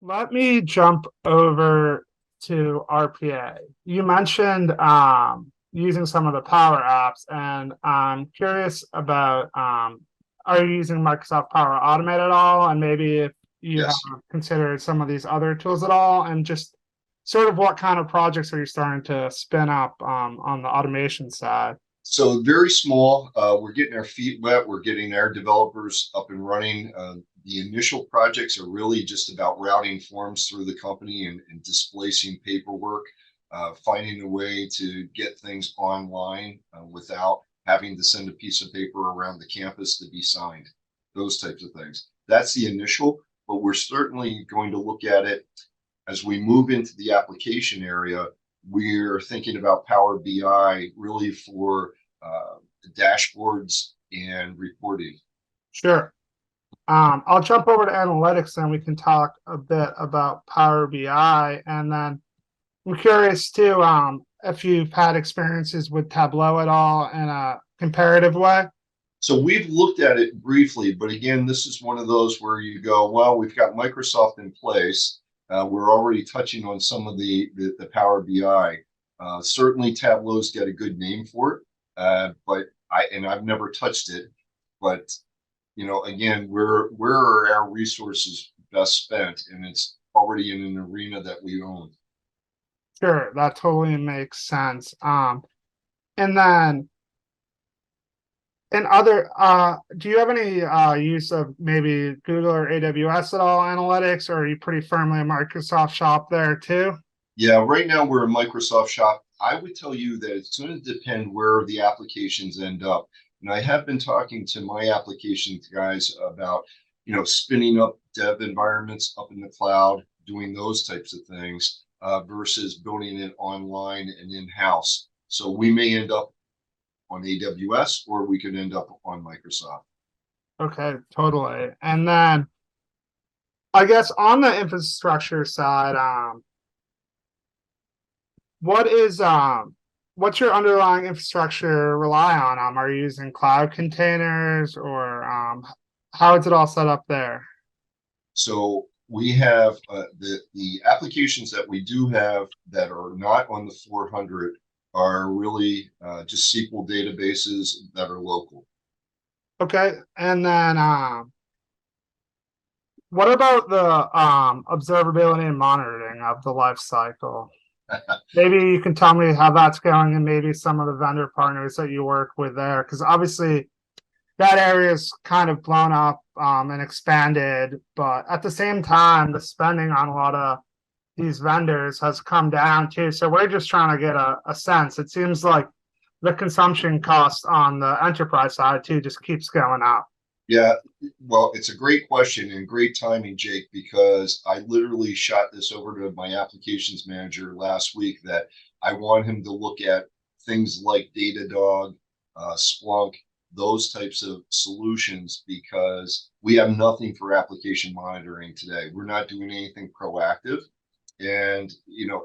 Let me jump over to RPA. You mentioned using some of the Power Apps, and I'm curious about are you using Microsoft Power Automate at all? And maybe if you have Yes. considered some of these other tools at all, and just sort of what kind of projects are you starting to spin up on the automation side? So very small. We're getting our feet wet. We're getting our developers up and running. The initial projects are really just about routing forms through the company and displacing paperwork, finding a way to get things online without having to send a piece of paper around the campus to be signed. Those types of things. That's the initial, but we're certainly going to look at it as we move into the application area. We're thinking about Power BI really for dashboards and reporting. Sure. I'll jump over to analytics and we can talk a bit about Power BI. And then I'm curious too, if you've had experiences with Tableau at all in a comparative way. So we've looked at it briefly, but again, this is one of those where you go, well, we've got Microsoft in place. We're already touching on some of the Power BI. Certainly, Tableau's got a good name for it, but I've never touched it. But again, where are our resources best spent, and it's already in an arena that we own. Sure, that totally makes sense. And then in other, do you have any use of maybe Google or AWS at all analytics, or are you pretty firmly a Microsoft shop there too? Yeah, right now we're a Microsoft shop. I would tell you that it's going to depend where the applications end up. And I have been talking to my applications guys about, spinning up dev environments up in the cloud, doing those types of things versus building it online and in-house. So we may end up on AWS or we could end up on Microsoft. Okay, totally. And then I guess on the infrastructure side, what is what's your underlying infrastructure rely on? Are you using cloud containers or how is it all set up there? So we have the applications that we do have that are not on the 400 are really just SQL databases that are local. Okay, and then what about the observability and monitoring of the life cycle? Maybe you can tell me how that's going and maybe some of the vendor partners that you work with there, because obviously that area is kind of blown up and expanded, but at the same time, the spending on a lot of these vendors has come down too. So we're just trying to get a sense. It seems like the consumption cost on the enterprise side too just keeps going up. Yeah, well, it's a great question and great timing, Jake, because I literally shot this over to my applications manager last week that I want him to look at things like Datadog, Splunk, those types of solutions because we have nothing for application monitoring today. We're not doing anything proactive. And,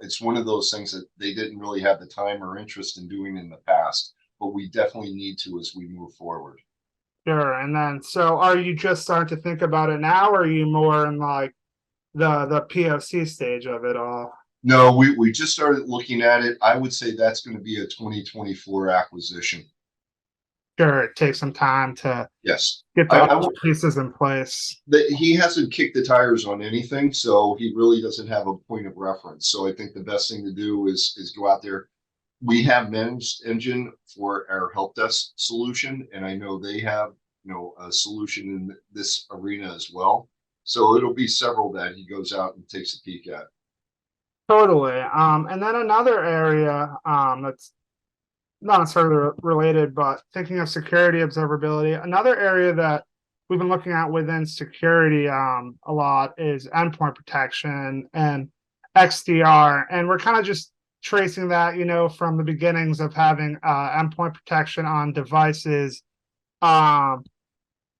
it's one of those things that they didn't really have the time or interest in doing in the past, but we definitely need to as we move forward. Sure. And then, so are you just starting to think about it now, or are you more in like the POC stage of it all? No, we just started looking at it. I would say that's going to be a 2024 acquisition. Sure, it takes some time to Yes. get the I other won't, pieces in place. he hasn't kicked the tires on anything, so he really doesn't have a point of reference. So I think the best thing to do is go out there. We have managed engine for our help desk solution, and I know they have a solution in this arena as well. So it'll be several that he goes out and takes a peek at. Totally. And then another area that's not necessarily related, but thinking of security observability, another area that we've been looking at within security a lot is endpoint protection and XDR. And we're kind of just tracing that, from the beginnings of having endpoint protection on devices um,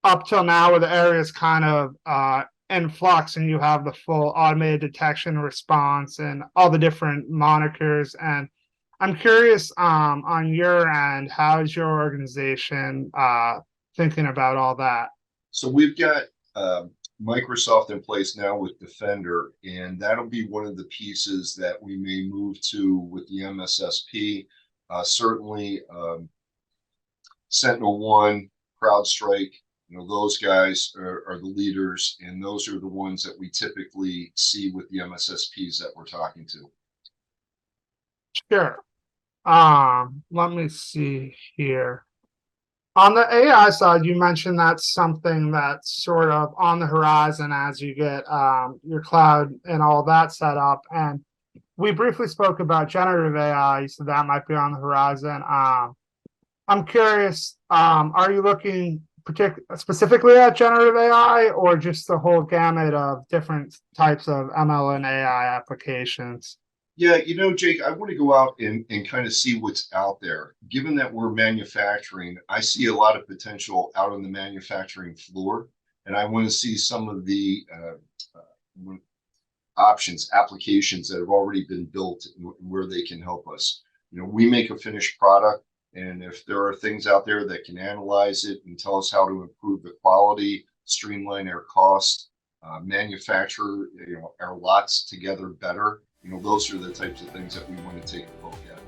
up till now where the area is kind of in flux and you have the full automated detection response and all the different monikers. And I'm curious on your end, how's your organization thinking about all that? So we've got Microsoft in place now with Defender, and that'll be one of the pieces that we may move to with the MSSP. Certainly, SentinelOne, CrowdStrike, those guys are the leaders, and those are the ones that we typically see with the MSSPs that we're talking to. Sure. Let me see here. On the AI side, you mentioned that's something that's sort of on the horizon as you get your cloud and all that set up. And we briefly spoke about generative AI, so that might be on the horizon. I'm curious, are you looking specifically at generative AI or just the whole gamut of different types of ML and AI applications? Yeah, Jake, I want to go out and kind of see what's out there. Given that we're manufacturing, I see a lot of potential out on the manufacturing floor, and I want to see some of the options, applications that have already been built and where they can help us. We make a finished product, and if there are things out there that can analyze it and tell us how to improve the quality, streamline our costs, manufacture our lots together better, those are the types of things that we want to take a look at.